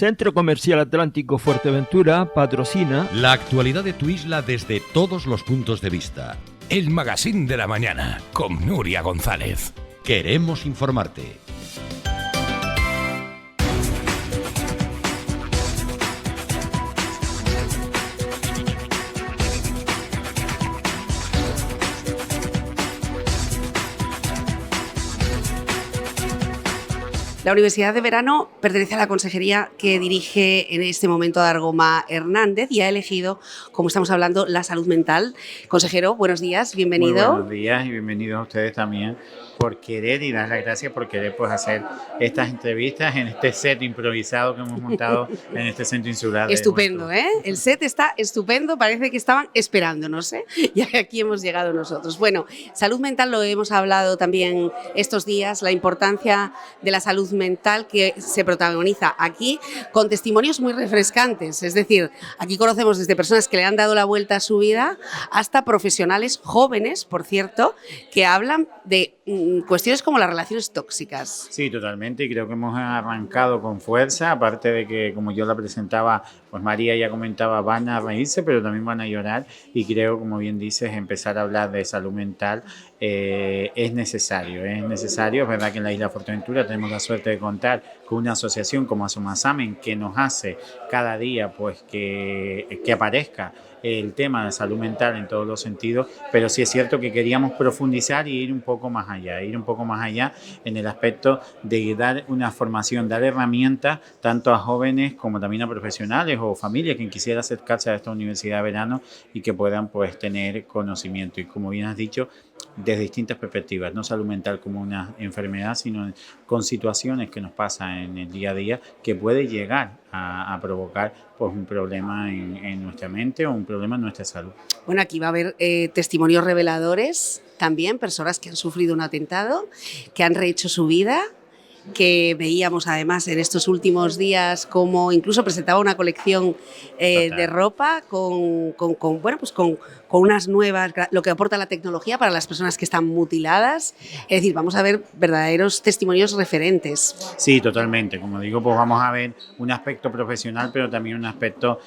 Centro Comercial Atlántico Fuerteventura patrocina la actualidad de tu isla desde todos los puntos de vista. El Magazín de la Mañana con Nuria González. Queremos informarte. La Universidad de Verano pertenece a la consejería que dirige en este momento Dargoma Hernández y ha elegido, como estamos hablando, la salud mental. Consejero, buenos días, bienvenido. Muy buenos días y bienvenidos a ustedes también por querer y dar las gracias por querer hacer estas entrevistas en este set improvisado que hemos montado en este centro insular. Estupendo, ¿eh? El set está estupendo, parece que estaban esperándonos, ¿eh? Y aquí hemos llegado nosotros. Bueno, salud mental lo hemos hablado también estos días, la importancia de la salud mental que se protagoniza aquí con testimonios muy refrescantes, es decir, aquí conocemos desde personas que le han dado la vuelta a su vida hasta profesionales jóvenes, por cierto, que hablan de cuestiones como las relaciones tóxicas. Sí, totalmente, y creo que hemos arrancado con fuerza, aparte de que, como yo la presentaba, pues María ya comentaba, van a reírse, pero también van a llorar, y creo, como bien dices, empezar a hablar de salud mental es necesario, es verdad que en la isla Fuerteventura tenemos la suerte de contar con una asociación como Asomasamen que nos hace cada día pues que aparezca el tema de salud mental en todos los sentidos, pero sí es cierto que queríamos profundizar y ir un poco más allá en el aspecto de dar una formación, dar herramientas tanto a jóvenes como también a profesionales o familias que quisieran acercarse a esta universidad de verano y que puedan pues tener conocimiento y, como bien has dicho, desde distintas perspectivas, no salud mental como una enfermedad, sino con situaciones que nos pasan en el día a día que puede llegar a provocar pues un problema en nuestra mente o un problema en nuestra salud. Bueno, aquí va a haber testimonios reveladores también, personas que han sufrido un atentado, que han rehecho su vida, que veíamos además en estos últimos días como incluso presentaba una colección de ropa con unas nuevas, lo que aporta la tecnología para las personas que están mutiladas. Es decir, vamos a ver verdaderos testimonios referentes. Sí, totalmente. Como digo, pues vamos a ver un aspecto profesional, pero también un aspecto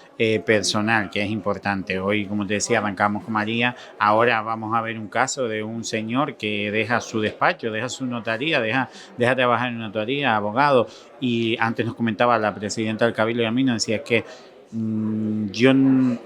personal, que es importante. Hoy, como te decía, arrancamos con María. Ahora vamos a ver un caso de un señor que deja su despacho, deja su notaría, deja trabajar en una notaría, abogado. Y antes nos comentaba la presidenta del Cabildo y a mí nos decía que yo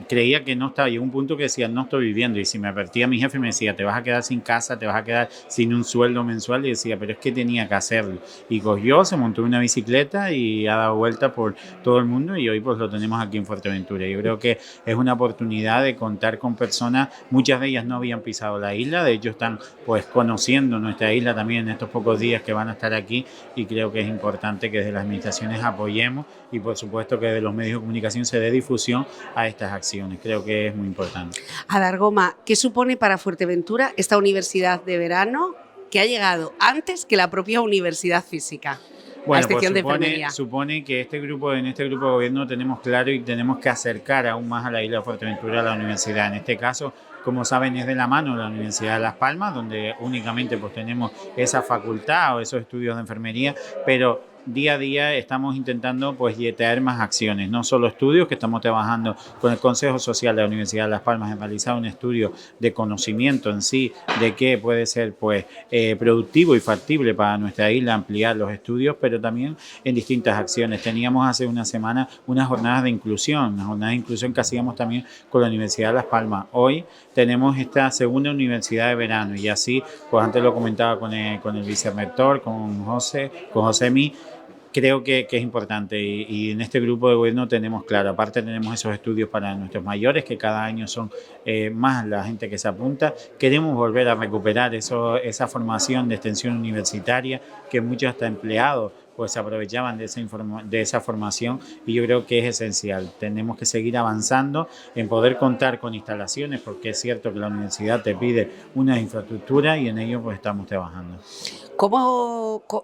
creía que no estaba, llegó un punto que decía no estoy viviendo, y si me advertía mi jefe me decía te vas a quedar sin casa, te vas a quedar sin un sueldo mensual, y decía pero es que tenía que hacerlo, y cogió, se montó en una bicicleta y ha dado vuelta por todo el mundo, y hoy pues lo tenemos aquí en Fuerteventura. Yo creo que es una oportunidad de contar con personas, muchas de ellas no habían pisado la isla, de hecho están pues conociendo nuestra isla también en estos pocos días que van a estar aquí, y creo que es importante que desde las administraciones apoyemos y por supuesto que desde los medios de comunicación se dé difusión a estas acciones. Creo que es muy importante. A Dargoma, ¿qué supone para Fuerteventura esta universidad de verano que ha llegado antes que la propia universidad física? Bueno, pues supone que en este grupo de gobierno tenemos claro y tenemos que acercar aún más a la isla de Fuerteventura a la universidad. En este caso, como saben, es de la mano de la Universidad de Las Palmas, donde únicamente pues tenemos esa facultad o esos estudios de enfermería, pero día a día estamos intentando pues traer más acciones, no solo estudios, que estamos trabajando con el Consejo Social de la Universidad de Las Palmas en realizar un estudio de conocimiento en sí, de qué puede ser pues productivo y factible para nuestra isla ampliar los estudios, pero también en distintas acciones. Teníamos hace una semana unas jornadas de inclusión, que hacíamos también con la Universidad de Las Palmas. Hoy tenemos esta segunda universidad de verano, y así, pues antes lo comentaba con el vicerrector, con Josemi. Creo que es importante y en este grupo de gobierno tenemos claro, aparte tenemos esos estudios para nuestros mayores, que cada año son más la gente que se apunta. Queremos volver a recuperar esa formación de extensión universitaria que muchos hasta empleados pues se aprovechaban de esa formación, y yo creo que es esencial. Tenemos que seguir avanzando en poder contar con instalaciones, porque es cierto que la universidad te pide una infraestructura y en ello pues estamos trabajando.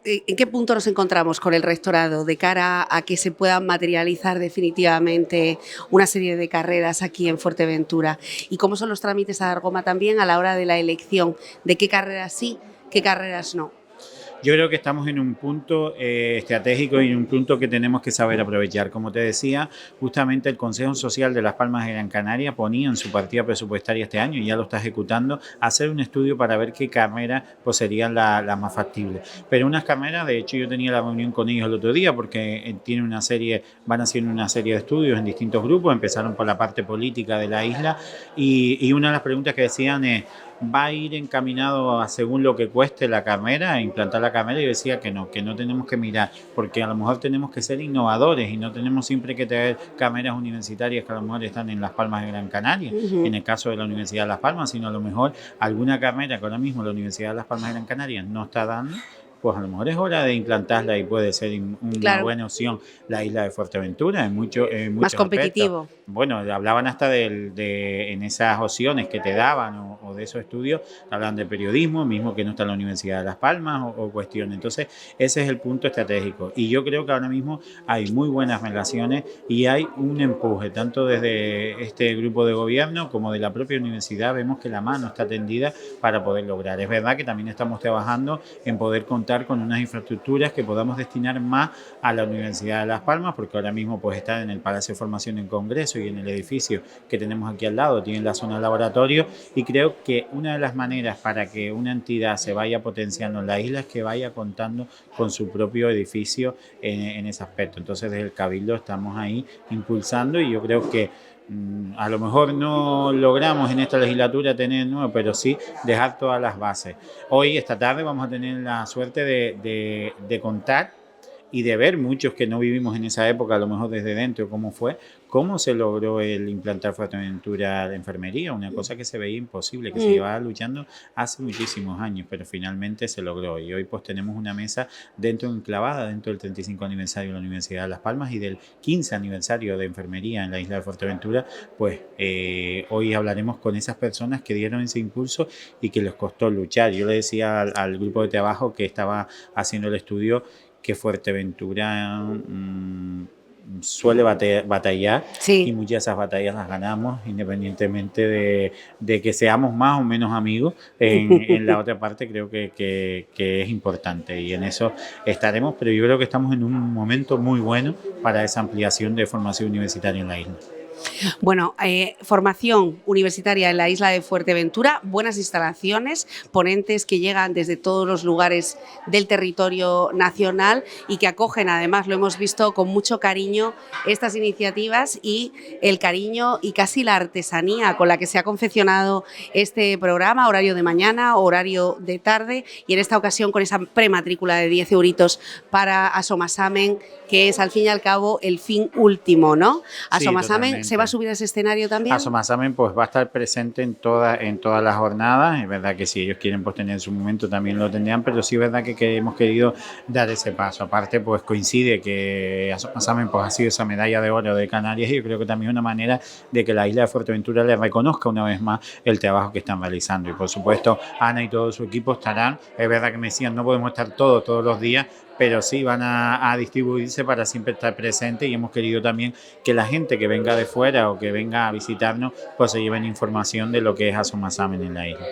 ¿En qué punto nos encontramos con el rectorado de cara a que se puedan materializar definitivamente una serie de carreras aquí en Fuerteventura? ¿Y cómo son los trámites a Dargoma también a la hora de la elección de qué carreras sí, qué carreras no? Yo creo que estamos en un punto estratégico y en un punto que tenemos que saber aprovechar. Como te decía, justamente el Consejo Social de Las Palmas de Gran Canaria ponía en su partida presupuestaria este año, y ya lo está ejecutando, hacer un estudio para ver qué carreras pues, serían las más factibles. Pero unas carreras, de hecho yo tenía la reunión con ellos el otro día porque van haciendo una serie de estudios en distintos grupos, empezaron por la parte política de la isla y una de las preguntas que decían es: ¿va a ir encaminado a según lo que cueste la carrera, a implantar la carrera? Y yo decía que no tenemos que mirar, porque a lo mejor tenemos que ser innovadores y no tenemos siempre que tener carreras universitarias que a lo mejor están en Las Palmas de Gran Canaria, en el caso de la Universidad de Las Palmas, sino a lo mejor alguna carrera que ahora mismo la Universidad de Las Palmas de Gran Canaria no está dando, pues a lo mejor es hora de implantarla y puede ser una buena opción la isla de Fuerteventura en muchos más competitivo. Aspectos. Bueno, hablaban hasta en esas opciones que te daban o de esos estudios, hablan de periodismo, mismo que no está en la Universidad de Las Palmas o cuestiones. Entonces, ese es el punto estratégico. Y yo creo que ahora mismo hay muy buenas relaciones y hay un empuje, tanto desde este grupo de gobierno como de la propia universidad. Vemos que la mano está tendida para poder lograr. Es verdad que también estamos trabajando en poder contar con unas infraestructuras que podamos destinar más a la Universidad de Las Palmas, porque ahora mismo pues está en el Palacio de Formación en Congreso y en el edificio que tenemos aquí al lado, tienen la zona de laboratorio, y creo que una de las maneras para que una entidad se vaya potenciando en la isla es que vaya contando con su propio edificio en ese aspecto. Entonces desde el Cabildo estamos ahí impulsando, y yo creo que a lo mejor no logramos en esta legislatura tener nuevo, pero sí dejar todas las bases. Hoy, esta tarde, vamos a tener la suerte de contar y de ver muchos que no vivimos en esa época, a lo mejor desde dentro, cómo se logró el implantar Fuerteventura de enfermería, una cosa que se veía imposible, que se llevaba luchando hace muchísimos años, pero finalmente se logró. Y hoy pues tenemos una mesa enclavada dentro del 35 aniversario de la Universidad de Las Palmas y del 15 aniversario de enfermería en la isla de Fuerteventura. Pues hoy hablaremos con esas personas que dieron ese impulso y que les costó luchar. Yo le decía al grupo de trabajo que estaba haciendo el estudio que Fuerteventura suele batallar, sí, y muchas de esas batallas las ganamos independientemente de que seamos más o menos amigos. En la otra parte creo que es importante, y en eso estaremos, pero yo creo que estamos en un momento muy bueno para esa ampliación de formación universitaria en la isla. Bueno, formación universitaria en la isla de Fuerteventura, buenas instalaciones, ponentes que llegan desde todos los lugares del territorio nacional y que acogen, además, lo hemos visto con mucho cariño, estas iniciativas y el cariño y casi la artesanía con la que se ha confeccionado este programa, horario de mañana, horario de tarde, y en esta ocasión con esa prematrícula de 10 euritos para Asomasamen, que es al fin y al cabo el fin último, ¿no? Asomasamen, ¿se va a subir a ese escenario también? Asomasamen pues va a estar presente en todas las jornadas. Es verdad que si ellos quieren pues tener su momento también lo tendrán, pero sí es verdad que hemos querido dar ese paso. Aparte pues coincide que Asomasamen pues ha sido esa medalla de oro de Canarias, y yo creo que también es una manera de que la isla de Fuerteventura le reconozca una vez más el trabajo que están realizando. Y por supuesto Ana y todo su equipo estarán. Es verdad que me decían no podemos estar todos los días, pero sí van a distribuirse para siempre estar presentes, y hemos querido también que la gente que venga de fuera o que venga a visitarnos pues se lleven información de lo que es Asomasamen en la isla.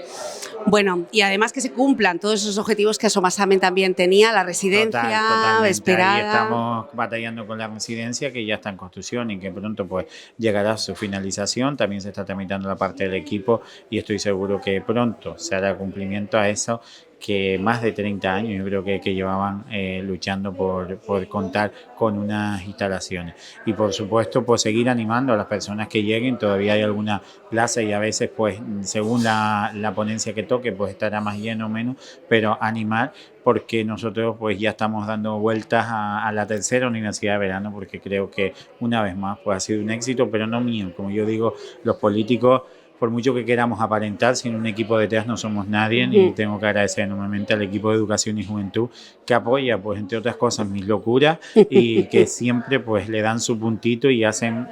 Bueno, y además que se cumplan todos esos objetivos que Asomasamen también tenía, la residencia esperada. Ahí estamos batallando con la residencia, que ya está en construcción y que pronto pues llegará a su finalización. También se está tramitando la parte del equipo, y estoy seguro que pronto se hará cumplimiento a eso, que más de 30 años yo creo que llevaban luchando por contar con unas instalaciones. Y por supuesto pues seguir animando a las personas que lleguen. Todavía hay alguna plaza y a veces pues según la ponencia que toque pues estará más lleno o menos, pero animar, porque nosotros pues ya estamos dando vueltas a la tercera universidad de verano, porque creo que una vez más pues ha sido un éxito, pero no mío. Como yo digo, los políticos, por mucho que queramos aparentar, sin un equipo detrás no somos nadie, y tengo que agradecer enormemente al equipo de Educación y Juventud, que apoya, pues entre otras cosas, mis locuras, y que siempre pues le dan su puntito y hacen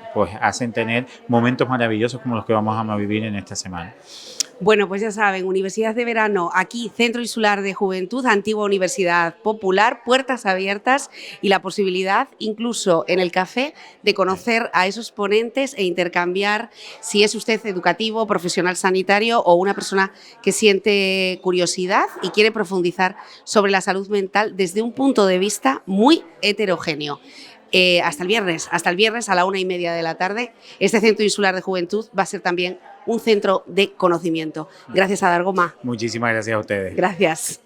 tener momentos maravillosos como los que vamos a vivir en esta semana. Bueno, pues ya saben, Universidad de Verano, aquí Centro Insular de Juventud, antigua Universidad Popular, puertas abiertas y la posibilidad, incluso en el café, de conocer a esos ponentes e intercambiar, si es usted educativo, profesional sanitario o una persona que siente curiosidad y quiere profundizar sobre la salud mental desde un punto de vista muy heterogéneo. Hasta el viernes a la 1:30 de la tarde, este Centro Insular de Juventud va a ser también un centro de conocimiento. Gracias a Dargoma. Muchísimas gracias a ustedes. Gracias.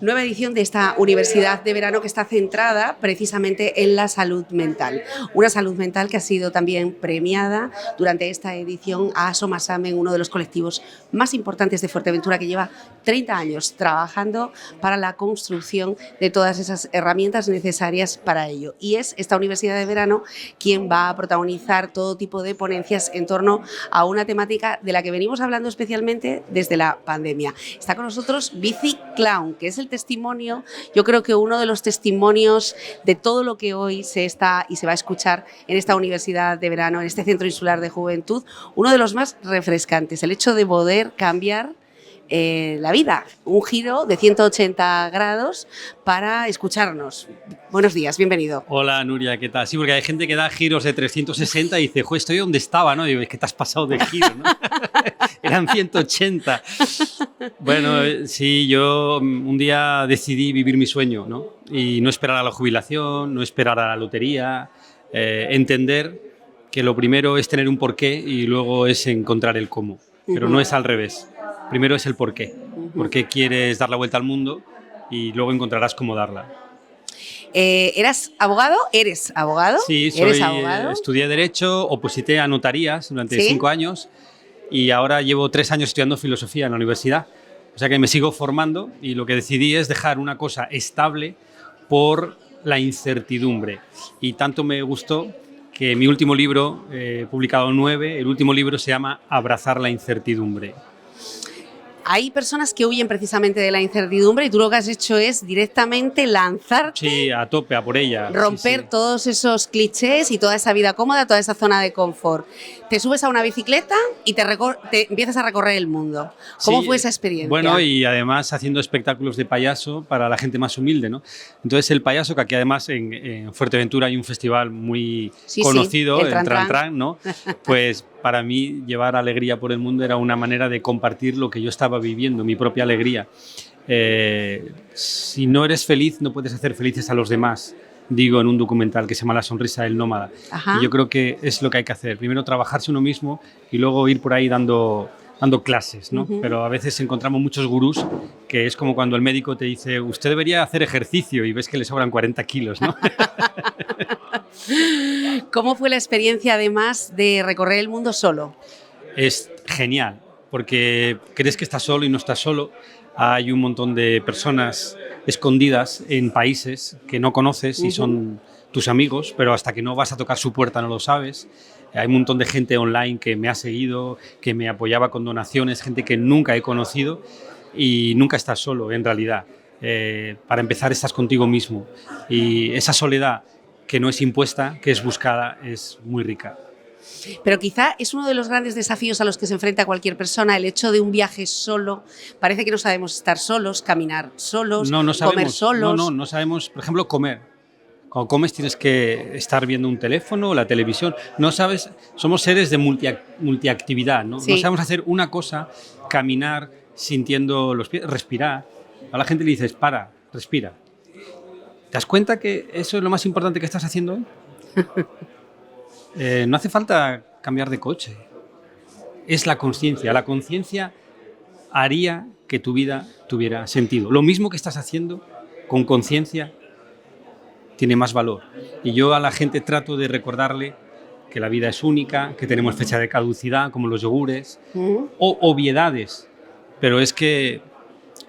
Nueva edición de esta Universidad de Verano que está centrada precisamente en la salud mental. Una salud mental que ha sido también premiada durante esta edición a Somasamen, uno de los colectivos más importantes de Fuerteventura que lleva 30 años trabajando para la construcción de todas esas herramientas necesarias para ello. Y es esta Universidad de Verano quien va a protagonizar todo tipo de ponencias en torno a una temática de la que venimos hablando especialmente desde la pandemia. Está con nosotros Bici Clown, que es el testimonio, yo creo que uno de los testimonios de todo lo que hoy se está y se va a escuchar en esta Universidad de Verano, en este Centro Insular de Juventud, uno de los más refrescantes, el hecho de poder cambiar la vida, un giro de 180 grados para escucharnos. Buenos días, bienvenido. Hola Nuria, ¿qué tal? Sí, porque hay gente que da giros de 360 y dice, joder, estoy donde estaba, ¿no? Digo, es que te has pasado de giro, ¿no? Eran 180. Bueno, sí, yo un día decidí vivir mi sueño, ¿no? Y no esperar a la jubilación, no esperar a la lotería, entender que lo primero es tener un porqué y luego es encontrar el cómo, pero no es al revés. Primero es el porqué. ¿Por qué quieres dar la vuelta al mundo? Y luego encontrarás cómo darla. ¿Eras abogado? ¿Eres abogado? Sí, ¿Eres abogado? Estudié Derecho, oposité a notarías durante 5 años y ahora llevo 3 años estudiando filosofía en la universidad. O sea que me sigo formando y lo que decidí es dejar una cosa estable por la incertidumbre. Y tanto me gustó que mi último libro, publicado 9, el último libro se llama Abrazar la incertidumbre. Hay personas que huyen precisamente de la incertidumbre y tú lo que has hecho es directamente lanzarte. Sí, a tope, a por ella. Romper todos esos clichés y toda esa vida cómoda, toda esa zona de confort. Te subes a una bicicleta y te empiezas a recorrer el mundo. ¿Cómo fue esa experiencia? Bueno, y además haciendo espectáculos de payaso para la gente más humilde, ¿no? Entonces el payaso, que aquí además en Fuerteventura hay un festival muy conocido, el Tran Tran, ¿no? Pues para mí llevar alegría por el mundo era una manera de compartir lo que yo estaba viviendo, mi propia alegría. Si no eres feliz, no puedes hacer felices a los demás, digo en un documental que se llama La sonrisa del nómada. Ajá. Y yo creo que es lo que hay que hacer. Primero trabajarse uno mismo y luego ir por ahí dando clases, ¿no? Pero a veces encontramos muchos gurús que es como cuando el médico te dice usted debería hacer ejercicio y ves que le sobran 40 kilos, ¿no? ¿Cómo fue la experiencia además de recorrer el mundo solo? Es genial, porque crees que estás solo y no estás solo. Hay un montón de personas escondidas en países que no conoces y son tus amigos, pero hasta que no vas a tocar su puerta no lo sabes. Hay un montón de gente online que me ha seguido, que me apoyaba con donaciones, gente que nunca he conocido y nunca estás solo en realidad. Para empezar estás contigo mismo y esa soledad que no es impuesta, que es buscada, es muy rica. Pero quizá es uno de los grandes desafíos a los que se enfrenta cualquier persona, el hecho de un viaje solo. Parece que no sabemos estar solos, caminar solos, no sabemos, comer solos. No sabemos, por ejemplo, comer. Cuando comes tienes que estar viendo un teléfono o la televisión. No sabes, somos seres de multiactividad, ¿no? Sí. No sabemos hacer una cosa, caminar sintiendo los pies, respirar. A la gente le dices, para, respira. ¿Te das cuenta que eso es lo más importante que estás haciendo hoy? No hace falta cambiar de coche. Es la conciencia. La conciencia haría que tu vida tuviera sentido. Lo mismo que estás haciendo con conciencia tiene más valor. Y yo a la gente trato de recordarle que la vida es única, que tenemos fecha de caducidad, como los yogures, o obviedades. Pero es que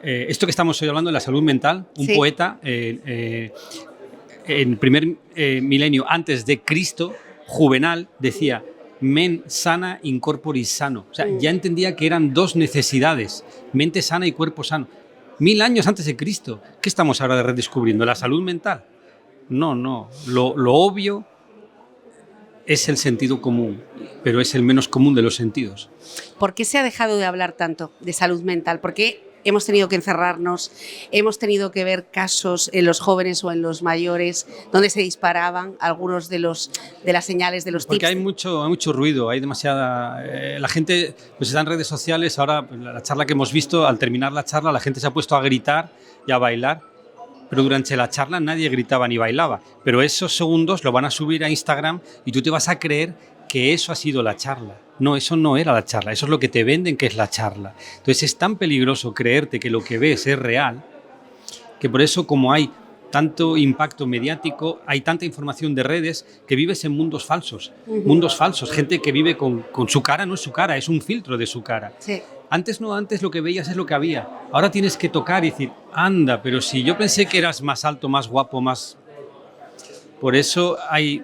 esto que estamos hoy hablando de la salud mental, un poeta en el primer milenio antes de Cristo, Juvenal, decía men sana in corporis sano. O sea, ya entendía que eran dos necesidades, mente sana y cuerpo sano. 1000 años antes de Cristo. ¿Qué estamos ahora redescubriendo? ¿La salud mental? No. Lo obvio es el sentido común, pero es el menos común de los sentidos. ¿Por qué se ha dejado de hablar tanto de salud mental? ¿Por qué hemos tenido que encerrarnos? ¿Hemos tenido que ver casos en los jóvenes o en los mayores donde se disparaban algunos de las señales, de los tips? Porque hay mucho ruido, hay demasiada... la gente pues está en redes sociales, ahora la charla que hemos visto, al terminar la charla la gente se ha puesto a gritar y a bailar, pero durante la charla nadie gritaba ni bailaba. Pero esos segundos lo van a subir a Instagram y tú te vas a creer que eso ha sido la charla. No, eso no era la charla, eso es lo que te venden que es la charla. Entonces es tan peligroso creerte que lo que ves es real, que por eso como hay tanto impacto mediático, hay tanta información de redes, que vives en mundos falsos. Mundos falsos, gente que vive con su cara, no es su cara, es un filtro de su cara. Sí. Antes lo que veías es lo que había. Ahora tienes que tocar y decir, anda, pero si yo pensé que eras más alto, más guapo, más... Por eso hay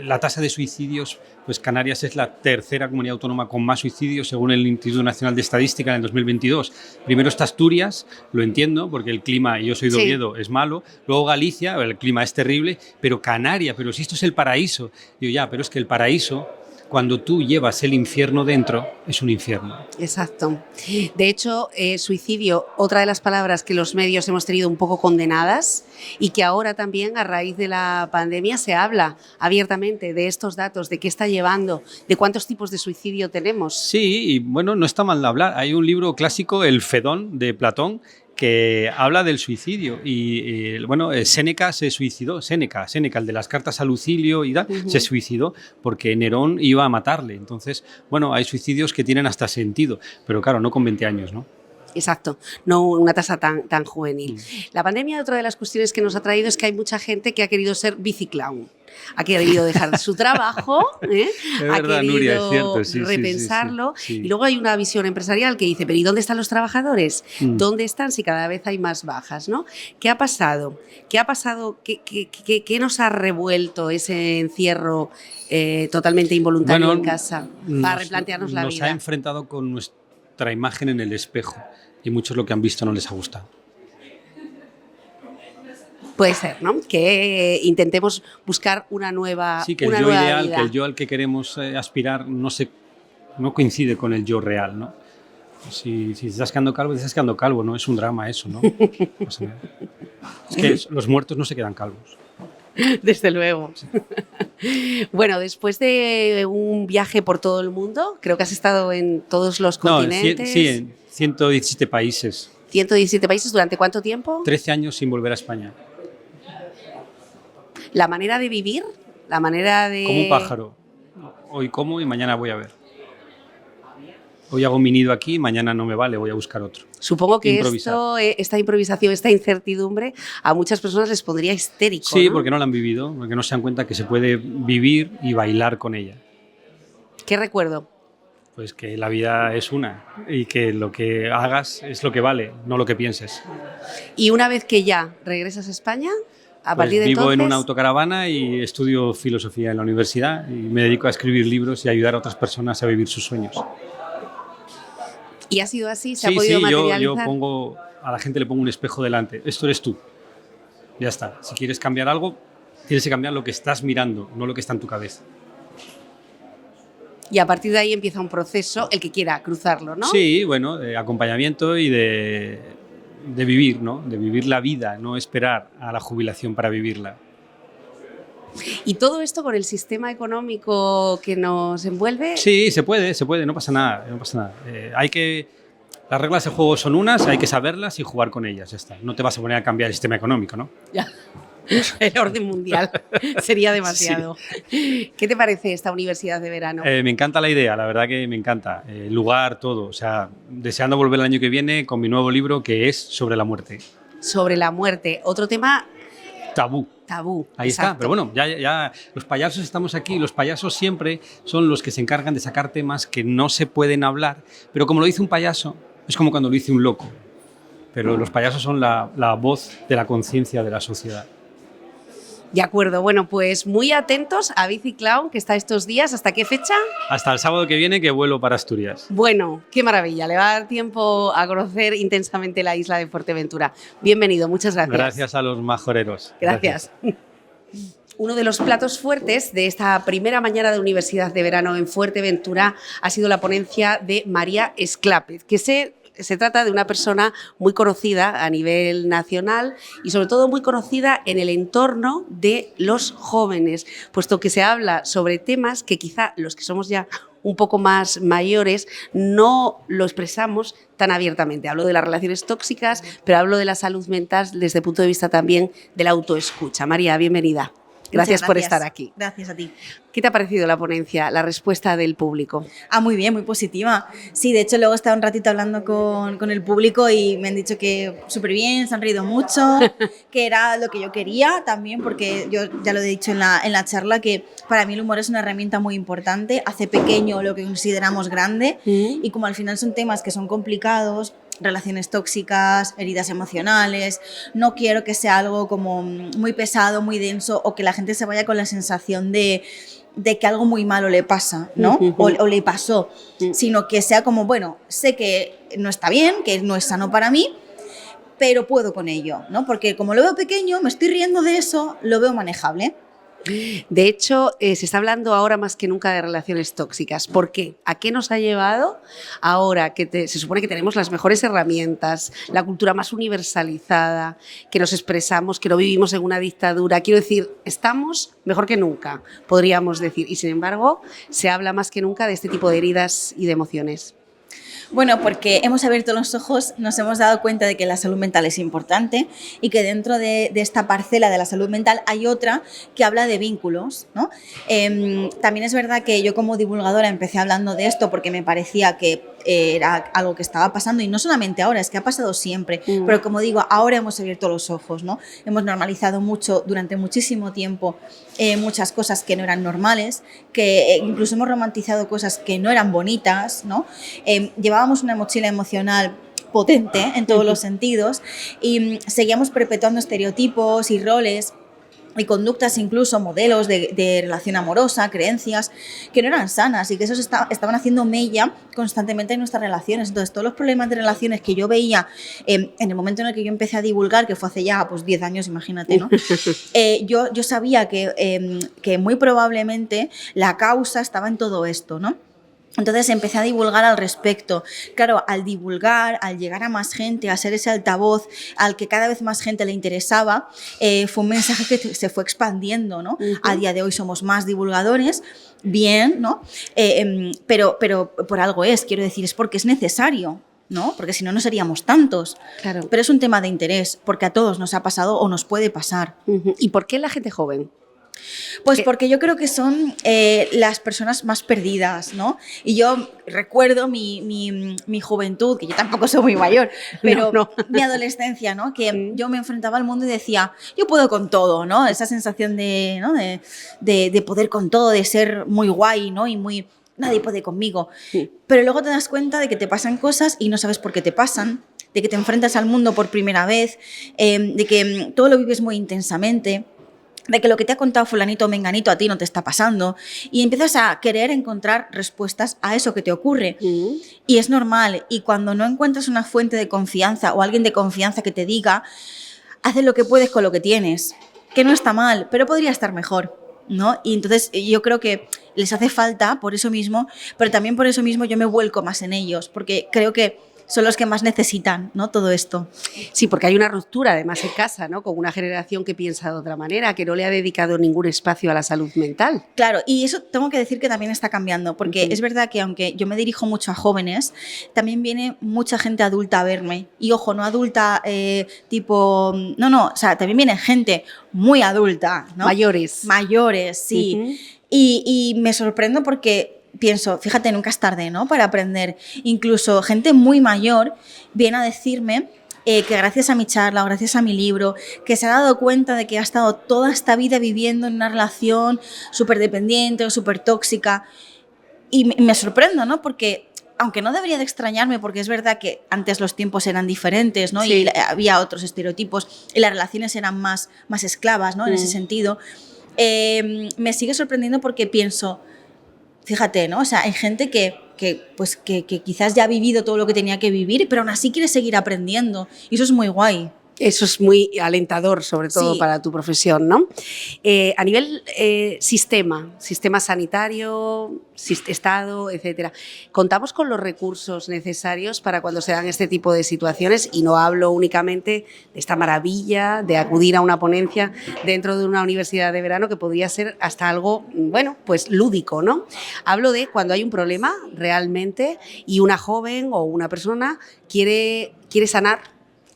la tasa de suicidios, pues Canarias es la tercera comunidad autónoma con más suicidios según el Instituto Nacional de Estadística en el 2022. Primero está Asturias, lo entiendo, porque el clima, y yo soy de Oviedo, es malo. Luego Galicia, el clima es terrible, pero Canarias, pero si esto es el paraíso. Digo, ya, pero es que el paraíso, cuando tú llevas el infierno dentro, es un infierno. Exacto. De hecho, suicidio, otra de las palabras que los medios hemos tenido un poco condenadas y que ahora también a raíz de la pandemia se habla abiertamente de estos datos, de qué está llevando, de cuántos tipos de suicidio tenemos. Sí, y bueno, no está mal hablar. Hay un libro clásico, El Fedón, de Platón, que habla del suicidio y bueno, Séneca se suicidó, Séneca, el de las cartas a Lucilio y se suicidó porque Nerón iba a matarle. Entonces, bueno, hay suicidios que tienen hasta sentido, pero claro, no con 20 años, ¿no? Exacto, no una tasa tan juvenil. La pandemia, otra de las cuestiones que nos ha traído es que hay mucha gente que ha querido ser biciclown. Ha querido dejar su trabajo, ha querido Nuria, es cierto, repensarlo. Sí. Y luego hay una visión empresarial que dice, pero ¿y dónde están los trabajadores? ¿Dónde están si cada vez hay más bajas, ¿no? ¿Qué ha pasado? ¿Qué nos ha revuelto ese encierro totalmente involuntario en casa para replantearnos la vida? Nos ha enfrentado con nuestra imagen en el espejo y muchos lo que han visto no les ha gustado. Puede ser, ¿no? Que intentemos buscar una nueva Sí, que el yo ideal, vida. Que el yo al que queremos aspirar no coincide con el yo real, ¿no? Si estás quedando calvo, no es un drama eso, ¿no? Es que los muertos no se quedan calvos. Desde luego. Sí. Bueno, después de un viaje por todo el mundo, creo que has estado en todos los continentes. Sí, en 117 países. 117 países, ¿durante cuánto tiempo? 13 años sin volver a España. La manera de vivir, la manera de... Como un pájaro. Hoy como y mañana voy a ver. Hoy hago mi nido aquí, mañana no me vale, voy a buscar otro. Supongo que esta improvisación, esta incertidumbre, a muchas personas les pondría histérico. Sí, ¿no? Porque no la han vivido, porque no se dan cuenta que se puede vivir y bailar con ella. ¿Qué recuerdo? Pues que la vida es una y que lo que hagas es lo que vale, no lo que pienses. Y una vez que ya regresas a España... A partir de vivo entonces... en una autocaravana y estudio filosofía en la universidad y me dedico a escribir libros y ayudar a otras personas a vivir sus sueños. ¿Y ha sido así? ¿Se ha podido materializar? Yo a la gente le pongo un espejo delante. Esto eres tú. Ya está. Si quieres cambiar algo, tienes que cambiar lo que estás mirando, no lo que está en tu cabeza. Y a partir de ahí empieza un proceso, el que quiera cruzarlo, ¿no? Sí, bueno, de acompañamiento y de vivir, ¿no? De vivir la vida, no esperar a la jubilación para vivirla. ¿Y todo esto con el sistema económico que nos envuelve? Sí, se puede, no pasa nada. Las reglas de juego son unas, hay que saberlas y jugar con ellas, ya está. No te vas a poner a cambiar el sistema económico, ¿no? Ya. El orden mundial sería demasiado. Sí. ¿Qué te parece esta universidad de verano? Me encanta la idea, la verdad que me encanta. El lugar, todo. O sea, deseando volver el año que viene con mi nuevo libro que es sobre la muerte. Sobre la muerte. Otro tema... Tabú. Ahí exacto. está. Pero bueno, ya los payasos estamos aquí. Los payasos siempre son los que se encargan de sacar temas que no se pueden hablar. Pero como lo dice un payaso, es como cuando lo dice un loco. Pero los payasos son la voz de la conciencia de la sociedad. De acuerdo, bueno, pues muy atentos a Biciclown, que está estos días. ¿Hasta qué fecha? Hasta el sábado que viene, que vuelo para Asturias. Bueno, qué maravilla, le va a dar tiempo a conocer intensamente la isla de Fuerteventura. Bienvenido, muchas gracias. Gracias a los majoreros. Gracias. Uno de los platos fuertes de esta primera mañana de Universidad de Verano en Fuerteventura ha sido la ponencia de María Esclápez, que se trata de una persona muy conocida a nivel nacional y sobre todo muy conocida en el entorno de los jóvenes, puesto que se habla sobre temas que quizá los que somos ya un poco más mayores no lo expresamos tan abiertamente. Hablo de las relaciones tóxicas, pero hablo de la salud mental desde el punto de vista también de la autoescucha. María, bienvenida. Gracias por estar aquí. Gracias a ti. ¿Qué te ha parecido la ponencia, la respuesta del público? Muy bien, muy positiva. Sí, de hecho luego he estado un ratito hablando con el público y me han dicho que súper bien, se han reído mucho, que era lo que yo quería también, porque yo ya lo he dicho en la charla, que para mí el humor es una herramienta muy importante, hace pequeño lo que consideramos grande y como al final son temas que son complicados, relaciones tóxicas, heridas emocionales, no quiero que sea algo como muy pesado, muy denso o que la gente se vaya con la sensación de que algo muy malo le pasa, ¿no? O le pasó, sino que sea como, bueno, sé que no está bien, que no es sano para mí, pero puedo con ello, ¿no? Porque como lo veo pequeño, me estoy riendo de eso, lo veo manejable. De hecho, se está hablando ahora más que nunca de relaciones tóxicas. ¿Por qué? ¿A qué nos ha llevado ahora que se supone que tenemos las mejores herramientas, la cultura más universalizada, que nos expresamos, que no vivimos en una dictadura? Quiero decir, estamos mejor que nunca, podríamos decir. Y sin embargo, se habla más que nunca de este tipo de heridas y de emociones. Bueno, porque hemos abierto los ojos, nos hemos dado cuenta de que la salud mental es importante y que dentro de esta parcela de la salud mental hay otra que habla de vínculos, ¿no? También es verdad que yo como divulgadora empecé hablando de esto porque me parecía que era algo que estaba pasando y no solamente ahora, es que ha pasado siempre, pero como digo, ahora hemos abierto los ojos, ¿no? Hemos normalizado mucho durante muchísimo tiempo muchas cosas que no eran normales, que incluso hemos romantizado cosas que no eran bonitas, ¿no? Llevábamos una mochila emocional potente en todos los sentidos y seguíamos perpetuando estereotipos y roles y conductas, incluso modelos de relación amorosa, creencias que no eran sanas y que esos estaban haciendo mella constantemente en nuestras relaciones. Entonces, todos los problemas de relaciones que yo veía en el momento en el que yo empecé a divulgar, que fue hace ya pues 10 años, imagínate, ¿no? Yo sabía que muy probablemente la causa estaba en todo esto, ¿no? Entonces empecé a divulgar al respecto. Claro, al divulgar, al llegar a más gente, a ser ese altavoz al que cada vez más gente le interesaba, fue un mensaje que se fue expandiendo, ¿no? A día de hoy somos más divulgadores, bien, ¿no? Pero por algo quiero decir, es porque es necesario, ¿no? Porque si no, no seríamos tantos. Claro. Pero es un tema de interés, porque a todos nos ha pasado o nos puede pasar. ¿Y por qué la gente joven? Pues porque yo creo que son las personas más perdidas, ¿no? Y yo recuerdo mi juventud, que yo tampoco soy muy mayor, pero no. Mi adolescencia, ¿no? Que yo me enfrentaba al mundo y decía, yo puedo con todo, ¿no? Esa sensación ¿no? de poder con todo, de ser muy guay, ¿no? Y muy... nadie puede conmigo. Pero luego te das cuenta de que te pasan cosas y no sabes por qué te pasan, de que te enfrentas al mundo por primera vez, de que todo lo vives muy intensamente, de que lo que te ha contado fulanito o menganito a ti no te está pasando y empiezas a querer encontrar respuestas a eso que te ocurre. Y es normal. Y cuando no encuentras una fuente de confianza o alguien de confianza que te diga, haz lo que puedes con lo que tienes, que no está mal, pero podría estar mejor, ¿no? Y entonces yo creo que les hace falta por eso mismo, pero también por eso mismo yo me vuelco más en ellos, porque creo que son los que más necesitan, ¿no? Todo esto. Sí, porque hay una ruptura además en casa, ¿no? Con una generación que piensa de otra manera, que no le ha dedicado ningún espacio a la salud mental. Claro, y eso tengo que decir que también está cambiando, porque es verdad que aunque yo me dirijo mucho a jóvenes, también viene mucha gente adulta a verme. Y ojo, no adulta tipo... No, o sea, también viene gente muy adulta, ¿no? Mayores. Mayores, sí. Y me sorprendo porque... pienso, fíjate, nunca es tarde, ¿no? Para aprender. Incluso gente muy mayor viene a decirme que gracias a mi charla o gracias a mi libro, que se ha dado cuenta de que ha estado toda esta vida viviendo en una relación súper dependiente o súper tóxica. Y me sorprendo, ¿no? Porque aunque no debería de extrañarme, porque es verdad que antes los tiempos eran diferentes, ¿no? Sí. Y había otros estereotipos y las relaciones eran más esclavas, ¿no? En ese sentido. Me sigue sorprendiendo porque pienso... Fíjate, ¿no? O sea, hay gente que quizás ya ha vivido todo lo que tenía que vivir, pero aún así quiere seguir aprendiendo. Y eso es muy guay. Eso es muy alentador, sobre todo Sí. para tu profesión, ¿no? A nivel sistema sanitario, Estado, etcétera, ¿contamos con los recursos necesarios para cuando se dan este tipo de situaciones? Y no hablo únicamente de esta maravilla de acudir a una ponencia dentro de una universidad de verano, que podría ser hasta algo, bueno, pues lúdico, ¿no? Hablo de cuando hay un problema realmente y una joven o una persona quiere sanar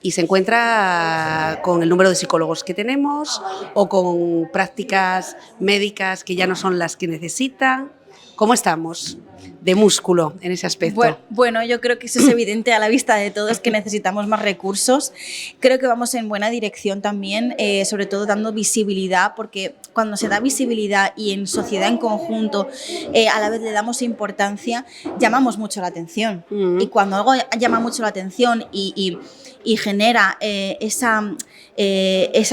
y se encuentra con el número de psicólogos que tenemos o con prácticas médicas que ya no son las que necesitan. ¿Cómo estamos de músculo en ese aspecto? Bueno, yo creo que eso es evidente a la vista de todos, que necesitamos más recursos. Creo que vamos en buena dirección también, sobre todo dando visibilidad, porque cuando se da visibilidad y en sociedad en conjunto a la vez le damos importancia, llamamos mucho la atención. Y cuando algo llama mucho la atención y genera esa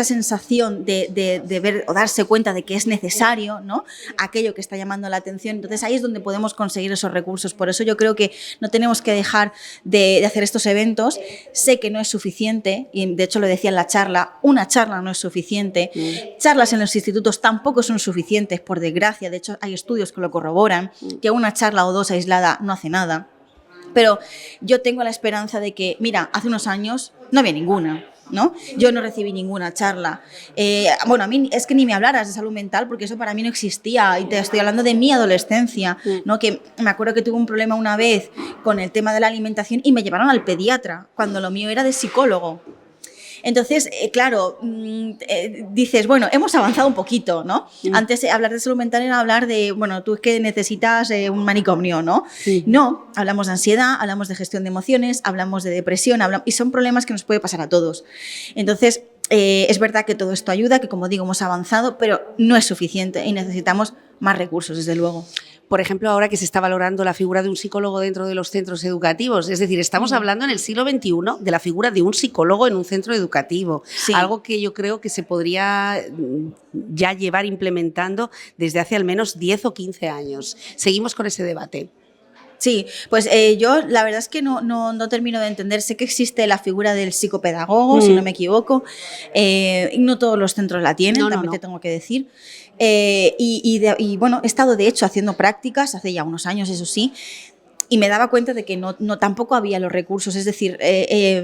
sensación de ver o darse cuenta de que es necesario, ¿no?, aquello que está llamando la atención, entonces ahí es donde podemos conseguir esos recursos. Por eso yo creo que no tenemos que dejar de hacer estos eventos. Sé que no es suficiente, y de hecho lo decía en la charla, una charla no es suficiente, charlas en los institutos tampoco son suficientes, por desgracia. De hecho hay estudios que lo corroboran, que una charla o dos aislada no hace nada. Pero yo tengo la esperanza de que, mira, hace unos años no había ninguna, ¿no? Yo no recibí ninguna charla. Bueno, a mí es que ni me hablaras de salud mental, porque eso para mí no existía, y te estoy hablando de mi adolescencia, ¿no? Que me acuerdo que tuve un problema una vez con el tema de la alimentación y me llevaron al pediatra, cuando lo mío era de psicólogo. Entonces, claro, dices, bueno, hemos avanzado un poquito, ¿no? Antes hablar de salud mental era hablar de, bueno, tú es que necesitas un manicomio, ¿no? No, hablamos de ansiedad, hablamos de gestión de emociones, hablamos de depresión, y son problemas que nos puede pasar a todos. Entonces, es verdad que todo esto ayuda, que como digo, hemos avanzado, pero no es suficiente y necesitamos más recursos, desde luego. Por ejemplo, ahora que se está valorando la figura de un psicólogo dentro de los centros educativos, es decir, estamos hablando en el siglo XXI de la figura de un psicólogo en un centro educativo, Sí. Algo que yo creo que se podría ya llevar implementando desde hace al menos 10 o 15 años. Seguimos con ese debate. Sí, pues yo la verdad es que no termino de entender. Sé que existe la figura del psicopedagogo, si no me equivoco, y no todos los centros la tienen, también te tengo que decir. Y bueno, he estado de hecho haciendo prácticas hace ya unos años, eso sí, y me daba cuenta de que no tampoco había los recursos. Es decir,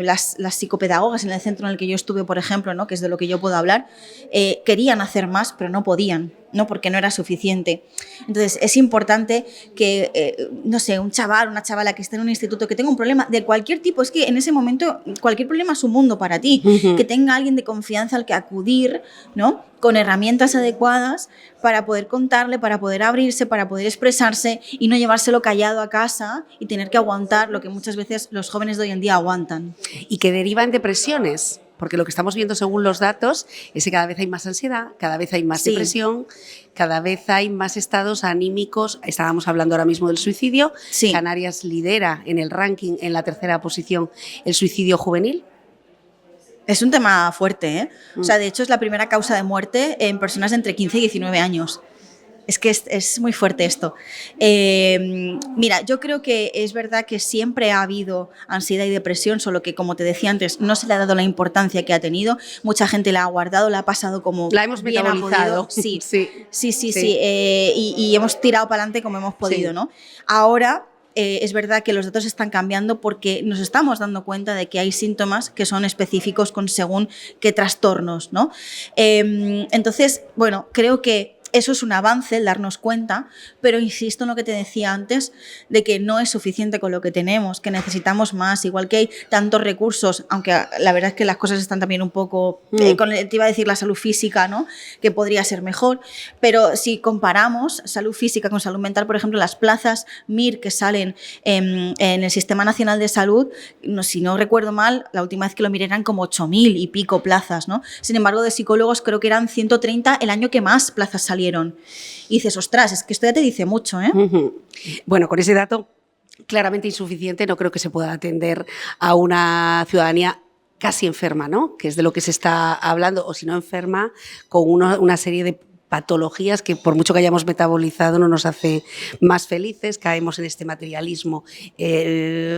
las psicopedagogas en el centro en el que yo estuve, por ejemplo, ¿no?, que es de lo que yo puedo hablar, querían hacer más, pero no podían, ¿no?, porque no era suficiente. Entonces, es importante que, no sé, un chaval, una chavala que esté en un instituto, que tenga un problema de cualquier tipo, es que en ese momento cualquier problema es un mundo para ti, que tenga alguien de confianza al que acudir, ¿no?, con herramientas adecuadas para poder contarle, para poder abrirse, para poder expresarse y no llevárselo callado a casa y tener que aguantar lo que muchas veces los jóvenes de hoy en día aguantan. Y que deriva en depresiones, porque lo que estamos viendo según los datos es que cada vez hay más ansiedad, cada vez hay más depresión, cada vez hay más estados anímicos. Estábamos hablando ahora mismo del suicidio. Canarias lidera en el ranking, en la 3ª posición, el suicidio juvenil. Es un tema fuerte, ¿eh? O sea, de hecho es la primera causa de muerte en personas de entre 15 y 19 años. Es que es muy fuerte esto. Mira, yo creo que es verdad que siempre ha habido ansiedad y depresión, solo que, como te decía antes, no se le ha dado la importancia que ha tenido. Mucha gente la ha guardado, la ha pasado como la hemos metabolizado. Sí. Y hemos tirado para adelante como hemos podido, ¿no? Ahora es verdad que los datos están cambiando porque nos estamos dando cuenta de que hay síntomas que son específicos con según qué trastornos, ¿no? Entonces, bueno, creo que eso es un avance, el darnos cuenta, pero insisto en lo que te decía antes, de que no es suficiente con lo que tenemos, que necesitamos más, igual que hay tantos recursos, aunque la verdad es que las cosas están también un poco, te iba a decir la salud física, ¿no?, que podría ser mejor, pero si comparamos salud física con salud mental, por ejemplo, las plazas MIR que salen en el Sistema Nacional de Salud, si no recuerdo mal, la última vez que lo miré eran como 8.000 y pico plazas, ¿no? Sin embargo, de psicólogos creo que eran 130 el año que más plazas salieron. Y dices, ostras, es que esto ya te dice mucho, ¿eh? Bueno, con ese dato claramente insuficiente no creo que se pueda atender a una ciudadanía casi enferma, ¿no?, que es de lo que se está hablando, o si no enferma, con una serie de patologías que por mucho que hayamos metabolizado no nos hace más felices, caemos en este materialismo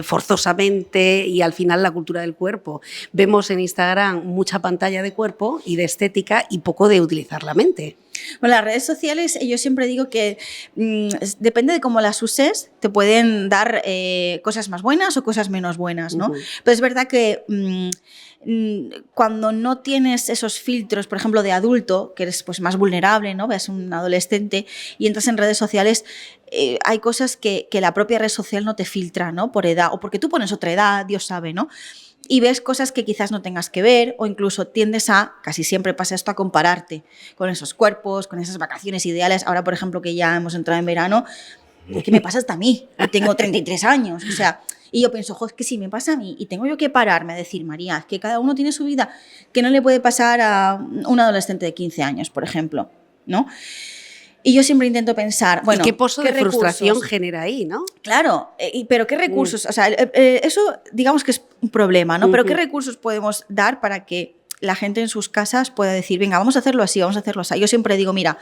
forzosamente y al final la cultura del cuerpo. Vemos en Instagram mucha pantalla de cuerpo y de estética y poco de utilizar la mente. Bueno, las redes sociales, yo siempre digo que depende de cómo las uses, te pueden dar cosas más buenas o cosas menos buenas, ¿no? Pero es verdad que cuando no tienes esos filtros, por ejemplo, de adulto, que eres pues más vulnerable, ¿no? Ves un adolescente y entras en redes sociales, hay cosas que la propia red social no te filtra, ¿no? Por edad, o porque tú pones otra edad, Dios sabe, ¿no? Y ves cosas que quizás no tengas que ver o incluso tiendes a, casi siempre pasa esto, a compararte con esos cuerpos, con esas vacaciones ideales. Ahora, por ejemplo, que ya hemos entrado en verano, ¿qué me pasa hasta a mí? Tengo 33 años, o sea, y yo pienso, es que sí, me pasa a mí y tengo yo que pararme a decir, María, es que cada uno tiene su vida, que no le puede pasar a un adolescente de 15 años, por ejemplo, ¿no? Y yo siempre intento pensar, bueno, ¿y qué pozo de recursos frustración genera ahí, no? Claro, pero ¿qué recursos? O sea, eso digamos que es un problema, ¿no? Pero ¿qué recursos podemos dar para que la gente en sus casas pueda decir, venga, vamos a hacerlo así, vamos a hacerlo así? Yo siempre digo, mira,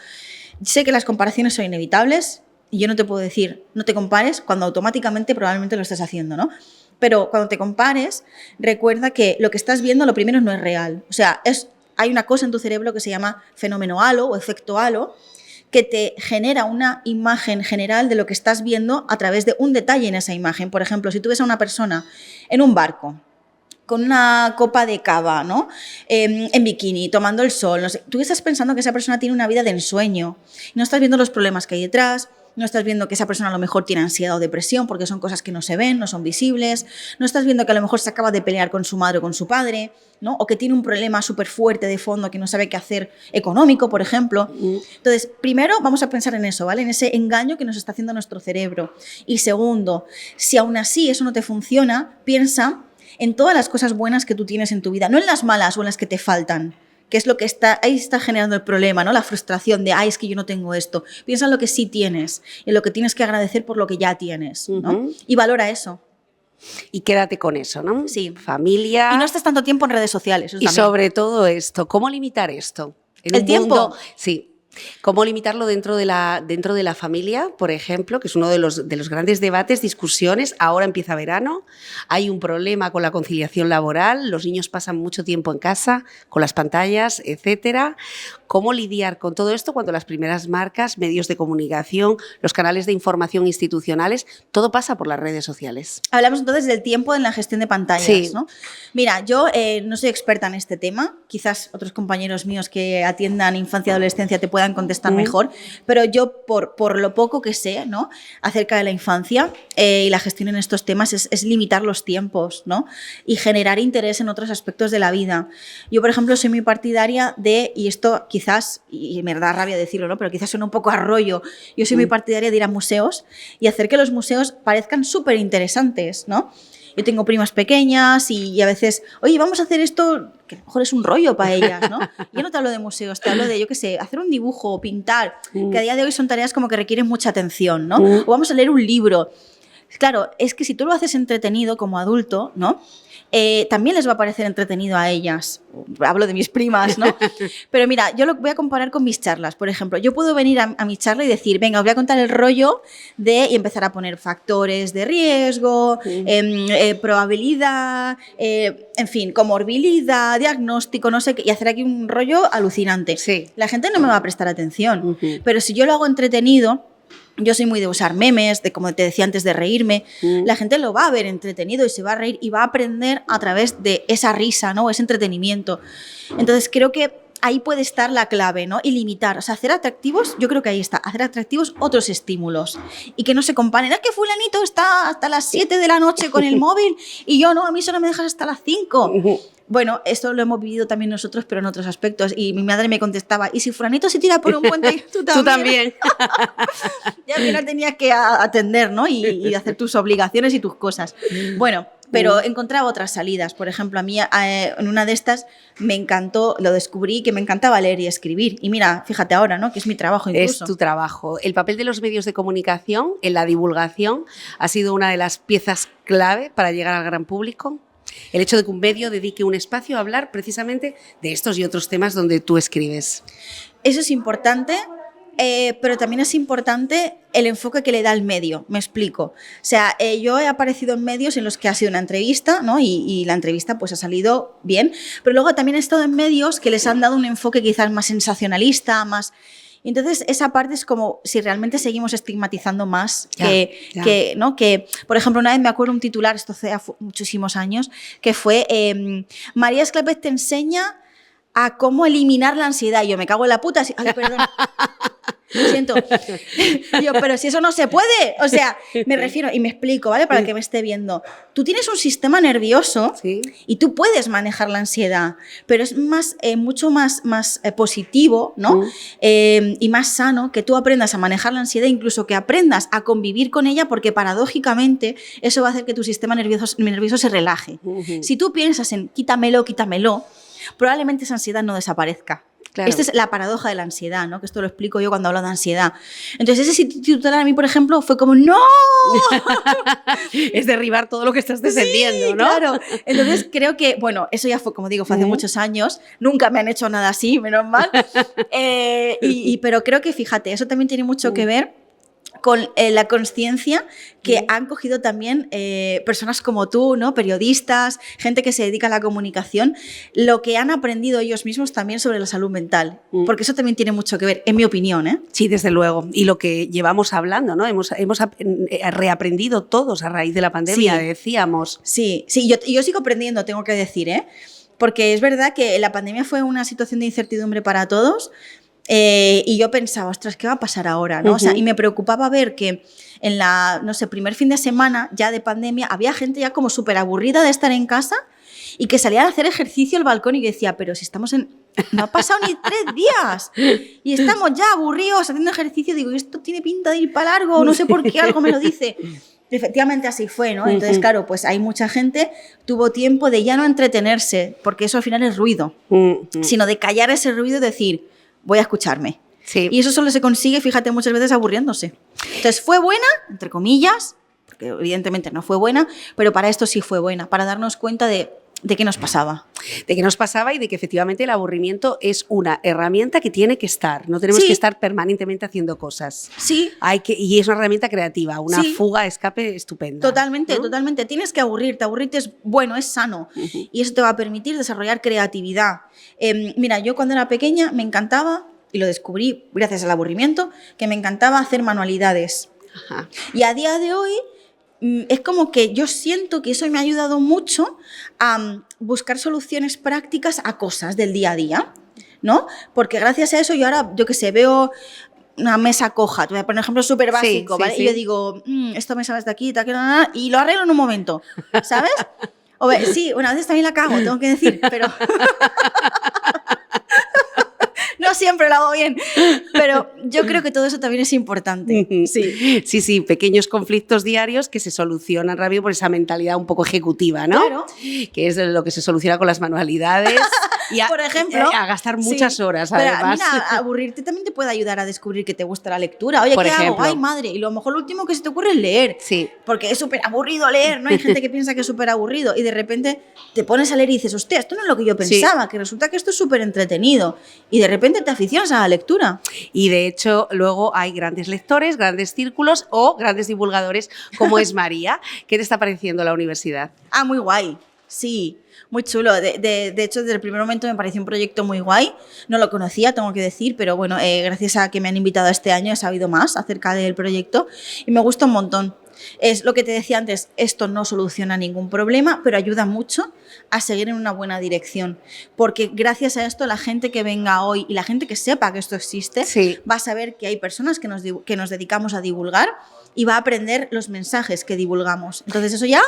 sé que las comparaciones son inevitables y yo no te puedo decir, no te compares cuando automáticamente probablemente lo estés haciendo, ¿no? Pero cuando te compares, recuerda que lo que estás viendo, lo primero no es real. O sea, hay una cosa en tu cerebro que se llama fenómeno halo o efecto halo, que te genera una imagen general de lo que estás viendo a través de un detalle en esa imagen. Por ejemplo, si tú ves a una persona en un barco, con una copa de cava, ¿no? En bikini, tomando el sol, no sé, tú estás pensando que esa persona tiene una vida de ensueño. No estás viendo los problemas que hay detrás, no estás viendo que esa persona a lo mejor tiene ansiedad o depresión porque son cosas que no se ven, no son visibles, no estás viendo que a lo mejor se acaba de pelear con su madre o con su padre, ¿no? O que tiene un problema súper fuerte de fondo que no sabe qué hacer económico, por ejemplo. Entonces, primero vamos a pensar en eso, ¿vale? En ese engaño que nos está haciendo nuestro cerebro. Y segundo, si aún así eso no te funciona, piensa en todas las cosas buenas que tú tienes en tu vida, no en las malas o en las que te faltan, que es lo que ahí está generando el problema, ¿no? La frustración de, es que yo no tengo esto. Piensa en lo que sí tienes, en lo que tienes que agradecer por lo que ya tienes, ¿no? Y valora eso. Y quédate con eso, ¿no? Sí. Familia. Y no estés tanto tiempo en redes sociales. Y sobre todo esto, ¿cómo limitar esto? ¿El tiempo? Sí. ¿Cómo limitarlo dentro de la familia, por ejemplo, que es uno de los grandes debates, discusiones? Ahora empieza verano, hay un problema con la conciliación laboral, los niños pasan mucho tiempo en casa, con las pantallas, etcétera. ¿Cómo lidiar con todo esto cuando las primeras marcas, medios de comunicación, los canales de información institucionales, todo pasa por las redes sociales? Hablamos entonces del tiempo en la gestión de pantallas, sí. ¿No? Mira, yo no soy experta en este tema, quizás otros compañeros míos que atiendan infancia y adolescencia te puedan contestar mejor, pero yo por lo poco que sé, ¿no? Acerca de la infancia y la gestión en estos temas es limitar los tiempos, ¿no? Y generar interés en otros aspectos de la vida. Yo, por ejemplo, soy muy partidaria de, y esto quizás, y me da rabia decirlo, ¿no? Pero quizás suena un poco a rollo, yo soy muy partidaria de ir a museos y hacer que los museos parezcan súper interesantes, ¿no? Yo tengo primas pequeñas y a veces, oye, vamos a hacer esto, que a lo mejor es un rollo para ellas, ¿no? Yo no te hablo de museos, te hablo de, yo qué sé, hacer un dibujo o pintar, que a día de hoy son tareas como que requieren mucha atención, ¿no? O vamos a leer un libro. Claro, es que si tú lo haces entretenido como adulto, ¿no? También les va a parecer entretenido a ellas. Hablo de mis primas, ¿no? Pero mira, yo lo voy a comparar con mis charlas. Por ejemplo, yo puedo venir a mi charla y decir, venga, os voy a contar el rollo y empezar a poner factores de riesgo, probabilidad, en fin, comorbilidad, diagnóstico, no sé qué, y hacer aquí un rollo alucinante. Sí. La gente no me va a prestar atención. Pero si yo lo hago entretenido, yo soy muy de usar memes, de como te decía antes, de reírme. La gente lo va a ver entretenido y se va a reír y va a aprender a través de esa risa, ¿no? Ese entretenimiento. Entonces creo que ahí puede estar la clave, ¿no? Y limitar, o sea, hacer atractivos, yo creo que ahí está, hacer atractivos otros estímulos y que no se comparen. Es que fulanito está hasta las 7 de la noche con el móvil y yo no, a mí solo me dejas hasta las 5. Bueno, esto lo hemos vivido también nosotros, pero en otros aspectos. Y mi madre me contestaba, ¿y si fulanito se tira por un puente? Tú también. Tú también. Ya al final tenías que atender, ¿no? Y hacer tus obligaciones y tus cosas. Bueno, pero encontraba otras salidas. Por ejemplo, a mí en una de estas me encantó, lo descubrí, que me encantaba leer y escribir. Y mira, fíjate ahora, ¿no? Que es mi trabajo incluso. Es tu trabajo. El papel de los medios de comunicación en la divulgación ha sido una de las piezas clave para llegar al gran público. El hecho de que un medio dedique un espacio a hablar precisamente de estos y otros temas donde tú escribes. Eso es importante pero también es importante el enfoque que le da el medio, me explico. O sea, yo he aparecido en medios en los que ha sido una entrevista, ¿no? Y la entrevista pues ha salido bien, pero luego también he estado en medios que les han dado un enfoque quizás más sensacionalista, más... Entonces, esa parte es como si realmente seguimos estigmatizando más ¿no? Que, por ejemplo, una vez me acuerdo un titular, esto hace muchísimos años, que fue María Esclepet te enseña a cómo eliminar la ansiedad. Y yo me cago en la puta. Ay, perdón. Lo siento. Yo, pero si eso no se puede. O sea, me refiero, y me explico, ¿vale? Para el que me esté viendo. Tú tienes un sistema nervioso y tú puedes manejar la ansiedad, pero es más, mucho más positivo, ¿no? Y más sano que tú aprendas a manejar la ansiedad, incluso que aprendas a convivir con ella, porque paradójicamente eso va a hacer que tu sistema nervioso se relaje. Si tú piensas en quítamelo, probablemente esa ansiedad no desaparezca. Claro. Esta es la paradoja de la ansiedad, ¿no? Que esto lo explico yo cuando hablo de ansiedad. Entonces, ese titular a mí, por ejemplo, fue como ¡no! Es derribar todo lo que estás defendiendo, ¿no? Claro. Entonces, creo que, bueno, eso ya fue, como digo, fue hace muchos años. Nunca me han hecho nada así, menos mal. Pero creo que, fíjate, eso también tiene mucho que ver con la consciencia que han cogido también personas como tú, ¿no? Periodistas, gente que se dedica a la comunicación, lo que han aprendido ellos mismos también sobre la salud mental, porque eso también tiene mucho que ver, en mi opinión, ¿eh? Sí, desde luego. Y lo que llevamos hablando, ¿no? Hemos reaprendido todos a raíz de la pandemia, decíamos. Sí, yo sigo aprendiendo, tengo que decir, ¿eh? Porque es verdad que la pandemia fue una situación de incertidumbre para todos. Y yo pensaba, ostras, ¿qué va a pasar ahora? ¿No? O sea, y me preocupaba ver que en primer fin de semana ya de pandemia había gente ya como súper aburrida de estar en casa y que salían a hacer ejercicio al balcón y yo decía, pero si estamos no ha pasado ni 3 días y estamos ya aburridos haciendo ejercicio, digo, esto tiene pinta de ir para largo, no sé por qué, algo me lo dice. Y efectivamente así fue, ¿no? Entonces, claro, pues hay mucha gente tuvo tiempo de ya no entretenerse, porque eso al final es ruido, sino de callar ese ruido y decir, voy a escucharme. Sí. Y eso solo se consigue, fíjate, muchas veces aburriéndose. Entonces, fue buena, entre comillas, porque evidentemente no fue buena, pero para esto sí fue buena, para darnos cuenta de qué nos pasaba. De qué nos pasaba y de que efectivamente el aburrimiento es una herramienta que tiene que estar. No tenemos que estar permanentemente haciendo cosas. Sí. Y es una herramienta creativa, una fuga, escape estupenda. Totalmente, ¿no? Totalmente. Tienes que aburrirte. Aburrirte es bueno, es sano. Y eso te va a permitir desarrollar creatividad. Mira, yo cuando era pequeña me encantaba, y lo descubrí gracias al aburrimiento, que me encantaba hacer manualidades. Ajá. Y a día de hoy es como que yo siento que eso me ha ayudado mucho a buscar soluciones prácticas a cosas del día a día, ¿no? Porque gracias a eso yo ahora, yo qué sé, veo una mesa coja, te voy a poner un ejemplo súper básico, ¿vale? Sí. Y yo digo, esto me sale de aquí, y lo arreglo en un momento, ¿sabes? Sí, una vez también la cago, tengo que decir, pero... No siempre lo hago bien, pero yo creo que todo eso también es importante. Sí, pequeños conflictos diarios que se solucionan rápido por esa mentalidad un poco ejecutiva, ¿no? Claro. Que es lo que se soluciona con las manualidades. Y por ejemplo, a gastar muchas horas, además. Pero, mira, aburrirte también te puede ayudar a descubrir que te gusta la lectura. Oye, ¿qué hago? Ay, madre. Y lo mejor lo último que se te ocurre es leer. Sí. Porque es súper aburrido leer, ¿no? Hay gente que piensa que es súper aburrido y de repente te pones a leer y dices, hostia, esto no es lo que yo pensaba, que resulta que esto es súper entretenido. Y de repente te aficionas a la lectura. Y de hecho, luego hay grandes lectores, grandes círculos o grandes divulgadores, como es María. ¿Qué te está pareciendo la universidad? Muy guay. Sí. Muy chulo. De hecho, desde el primer momento me pareció un proyecto muy guay. No lo conocía, tengo que decir, pero bueno, gracias a que me han invitado este año he sabido más acerca del proyecto y me gusta un montón. Es lo que te decía antes, esto no soluciona ningún problema, pero ayuda mucho a seguir en una buena dirección. Porque gracias a esto, la gente que venga hoy y la gente que sepa que esto existe, va a saber que hay personas que nos dedicamos a divulgar y va a aprender los mensajes que divulgamos. Entonces, eso ya...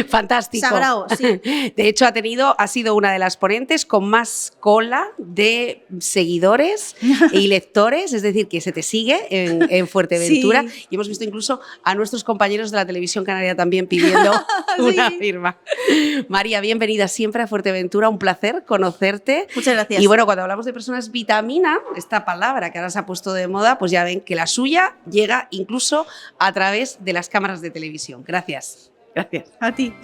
Fantástico. Sagrado, sí. De hecho, ha sido una de las ponentes con más cola de seguidores y lectores, es decir, que se te sigue en Fuerteventura. Sí. Y hemos visto incluso a nuestros compañeros de la televisión canaria también pidiendo una firma. María, bienvenida siempre a Fuerteventura, un placer conocerte. Muchas gracias. Y bueno, cuando hablamos de personas vitamina, esta palabra que ahora se ha puesto de moda, pues ya ven que la suya llega incluso a través de las cámaras de televisión. Gracias. Gracias. A ti.